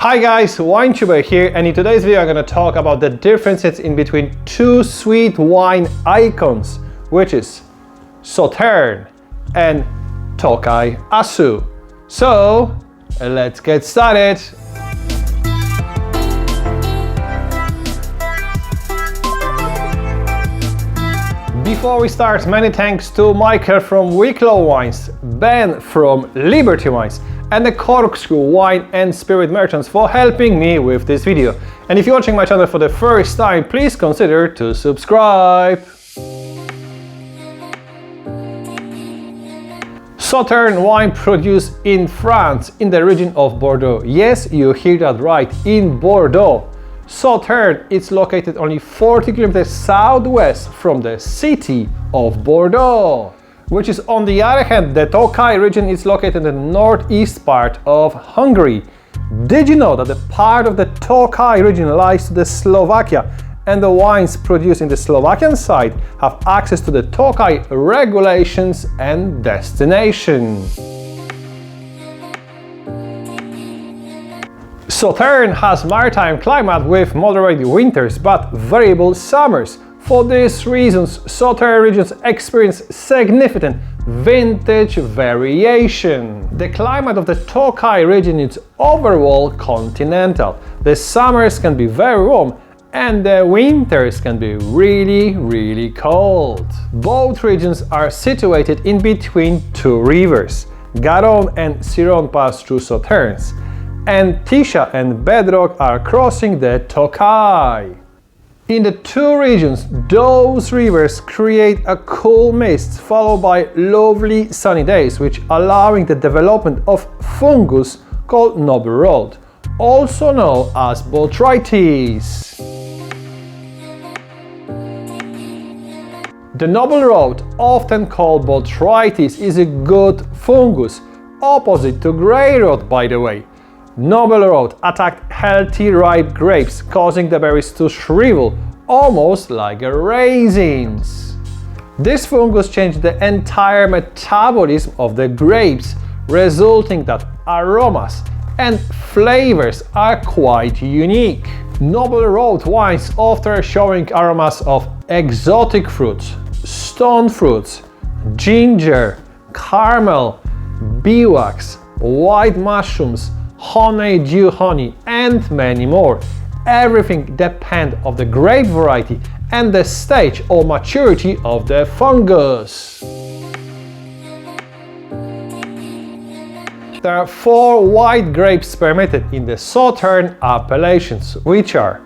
Hi guys, WineTuber here, and in today's video I'm going to talk about the differences in between two sweet wine icons, which is Sauternes and Tokaji Aszú. So let's get started. Before we start, many thanks to Michael from Wicklow Wines, Ben from Liberty Wines, and the Corkscrew Wine and Spirit Merchants for helping me with this video. And if you're watching my channel for the first time, please consider to subscribe. Sauternes wine produced in France, in the region of Bordeaux. Yes, you hear that right, in Bordeaux. Sauternes is located only 40 kilometers southwest from the city of Bordeaux, which is on the other hand, the Tokaj region is located in the northeast part of Hungary. Did you know that the part of the Tokaj region lies to the Slovakia, and the wines produced in the Slovakian side have access to the Tokaj regulations and destination? Sauternes has maritime climate with moderate winters but variable summers. For these reasons, Sauternes regions experience significant vintage variation. The climate of the Tokaj region is overall continental. The summers can be very warm and the winters can be really cold. Both regions are situated in between two rivers. Garonne and Ciron pass through Sauternes, and Tisza and Bedrock are crossing the Tokaj. In the two regions, those rivers create a cool mist followed by lovely sunny days, which allowing the development of fungus called noble rot, also known as botrytis. The noble rot, often called botrytis, is a good fungus, opposite to grey rot, by the way. Noble rot attacked healthy ripe grapes, causing the berries to shrivel, almost like raisins. This fungus changed the entire metabolism of the grapes, resulting that aromas and flavors are quite unique. Noble rot wines often showing aromas of exotic fruits, stone fruits, ginger, caramel, beeswax, white mushrooms, honeydew honey, and many more. Everything depends on the grape variety and the stage or maturity of the fungus. There are 4 white grapes permitted in the Sauternes appellations, which are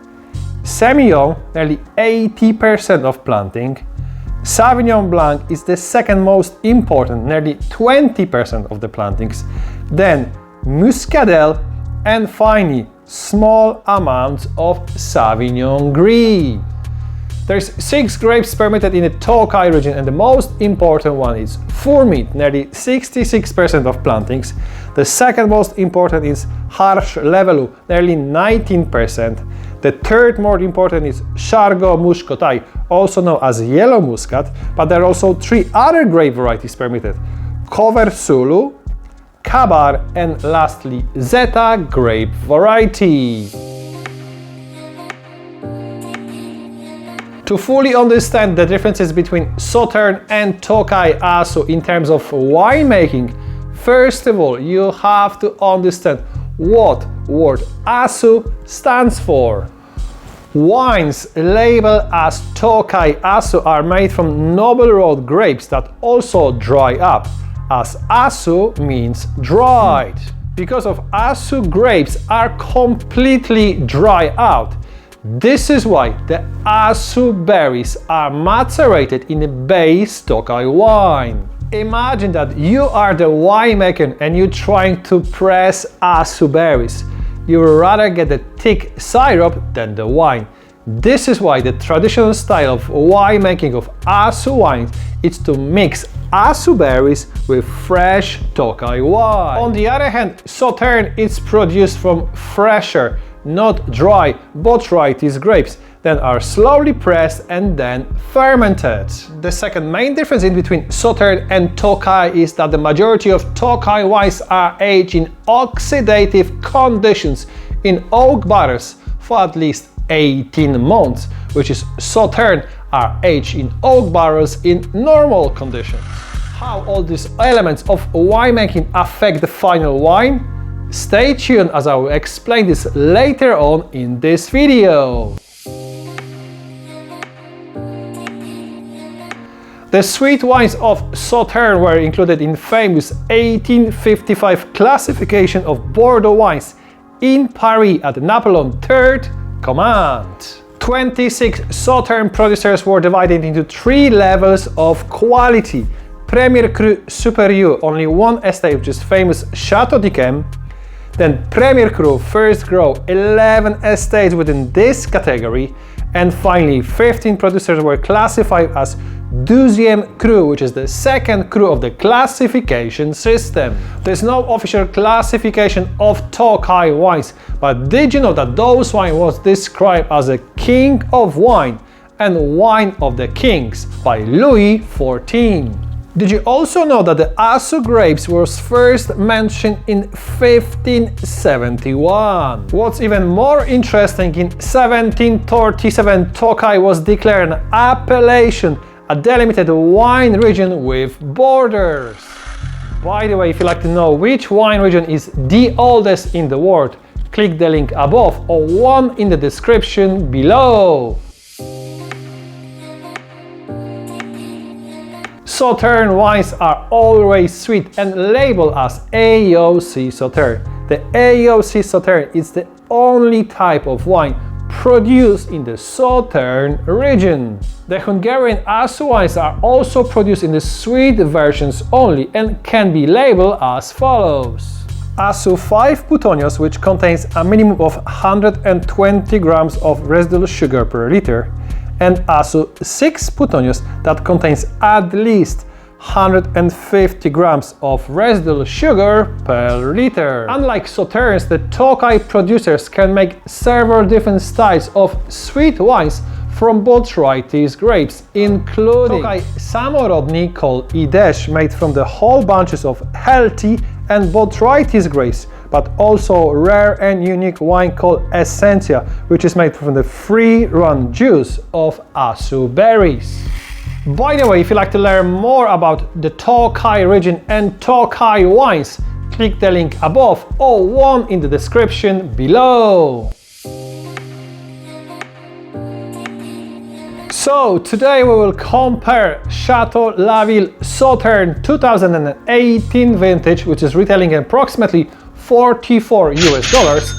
Semillion, nearly 80% of planting. Sauvignon Blanc is the second most important, nearly 20% of the plantings. Then Muscadelle, and finally small amounts of Sauvignon Gris. There's 6 grapes permitted in the Tokaj region, and the most important one is Furmint, nearly 66% of plantings. The second most important is Hárslevelü, nearly 19%. The third more important is Sárgamuskotály, also known as yellow muscat, but there are also 3 other grape varieties permitted: Kövérszölö, Kabar, and lastly Zéta grape variety. To fully understand the differences between Sauternes and Tokaji Aszú in terms of winemaking, first of all you have to understand what word Aszú stands for. Wines labeled as Tokaji Aszú are made from noble rot grapes that also dry up, as Aszú means dried. Because of Aszú grapes are completely dry out. This is why the Aszú berries are macerated in a base Tokaj wine. Imagine that you are the winemaker and you're trying to press Aszú berries. You would rather get the thick syrup than the wine. This is why the traditional style of winemaking of Aszú wines is to mix Aszú berries with fresh Tokaj wine. On the other hand, Sauternes is produced from fresher, not dry, botrytis grapes that are slowly pressed and then fermented. The second main difference in between Sauternes and Tokaj is that the majority of Tokaj wines are aged in oxidative conditions, in oak barrels for at least 18 months, which is Sauternes are aged in oak barrels in normal conditions. How all these elements of winemaking affect the final wine? Stay tuned as I will explain this later on in this video. The sweet wines of Sauternes were included in famous 1855 classification of Bordeaux wines in Paris at Napoleon III command. 26 Sauternes producers were divided into 3 levels of quality. Premier Cru Supérieur, only one estate, which is famous Chateau d'Yquem. Then Premier Cru First Grow, 11 estates within this category. And finally, 15 producers were classified as Deuxième Cru, which is the second cru of the classification system. There's no official classification of Tokaj wines, but did you know that those wine was described as a king of wine and wine of the kings by Louis XIV? Did you also know that the Aszú grapes was first mentioned in 1571? What's even more interesting, in 1737 Tokaj was declared an appellation, a delimited wine region with borders. By the way, if you'd like to know which wine region is the oldest in the world, click the link above or one in the description below. Sauternes wines are always sweet and labeled as AOC Sauternes. The AOC Sauternes is the only type of wine produced in the Sauternes region. The Hungarian Aszú wines are also produced in the sweet versions only and can be labeled as follows. Aszú 5 Puttonyos, which contains a minimum of 120 grams of residual sugar per liter, and Aszú 6 Puttonyos that contains at least 150 grams of residual sugar per liter. Unlike Sauternes, the Tokaj producers can make several different styles of sweet wines from both varieties grapes, including Tokaj samorodny called Ides, made from the whole bunches of healthy and both varieties grapes, but also rare and unique wine called Essentia, which is made from the free-run juice of Aszú berries. By the way, if you'd like to learn more about the Tokaj region and Tokaj wines, click the link above or one in the description below. So today we will compare Château Laville Sauternes 2018 vintage, which is retailing approximately $44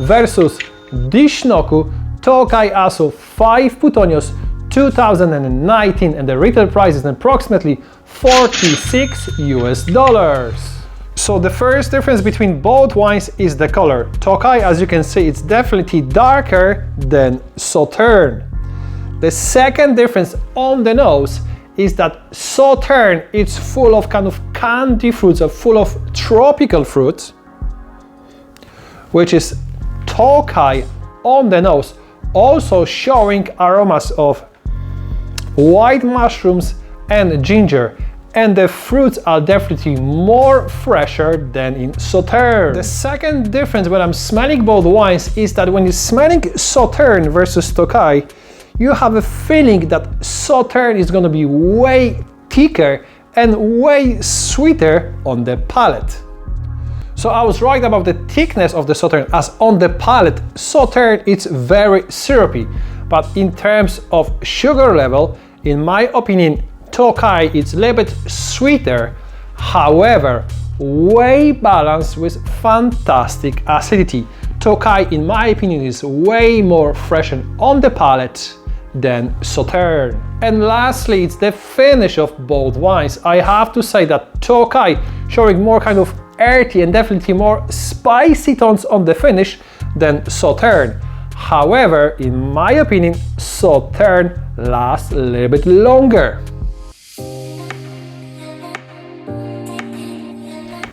versus Disznóku Tokaj Aszú 5 Puttonyos 2019, and the retail price is approximately $46. So the first difference between both wines is the color. Tokaj, as you can see, it's definitely darker than Sauternes. The second difference on the nose is that Sauternes is full of kind of candy fruits, full of tropical fruits, which is Tokaj on the nose, also showing aromas of white mushrooms and ginger, and the fruits are definitely more fresher than in Sauternes. The second difference when I'm smelling both wines is that when you're smelling Sauternes versus Tokaj, you have a feeling that Sauternes is going to be way thicker and way sweeter on the palate. So I was right about the thickness of the Sauternes, as on the palate, Sauternes it's very syrupy. But in terms of sugar level, in my opinion, Tokaj is a little bit sweeter, however, way balanced with fantastic acidity. Tokaj, in my opinion, is way more fresh on the palate than Sauternes. And lastly, it's the finish of both wines. I have to say that Tokaj showing more kind of earthy and definitely more spicy tones on the finish than Sauternes. However, in my opinion, Sauternes lasts a little bit longer.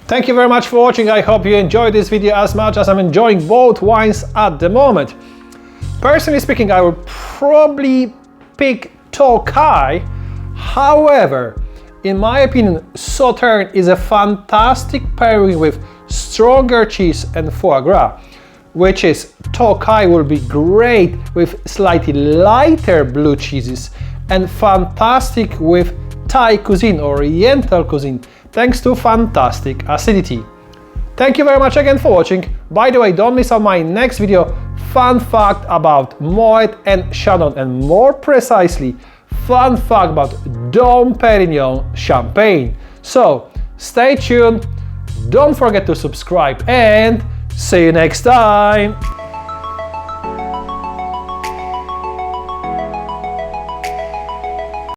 Thank you very much for watching. I hope you enjoyed this video as much as I'm enjoying both wines at the moment. Personally speaking, I would probably pick Tokaj. However, in my opinion, Sauternes is a fantastic pairing with stronger cheese and foie gras. which is Tokaj, will be great with slightly lighter blue cheeses and fantastic with Thai cuisine, Oriental cuisine, thanks to fantastic acidity. Thank you very much again for watching. By the way, don't miss out my next video, fun fact about Moet and Chandon, and more precisely, fun fact about Dom Perignon Champagne. So, stay tuned, don't forget to subscribe, and see you next time!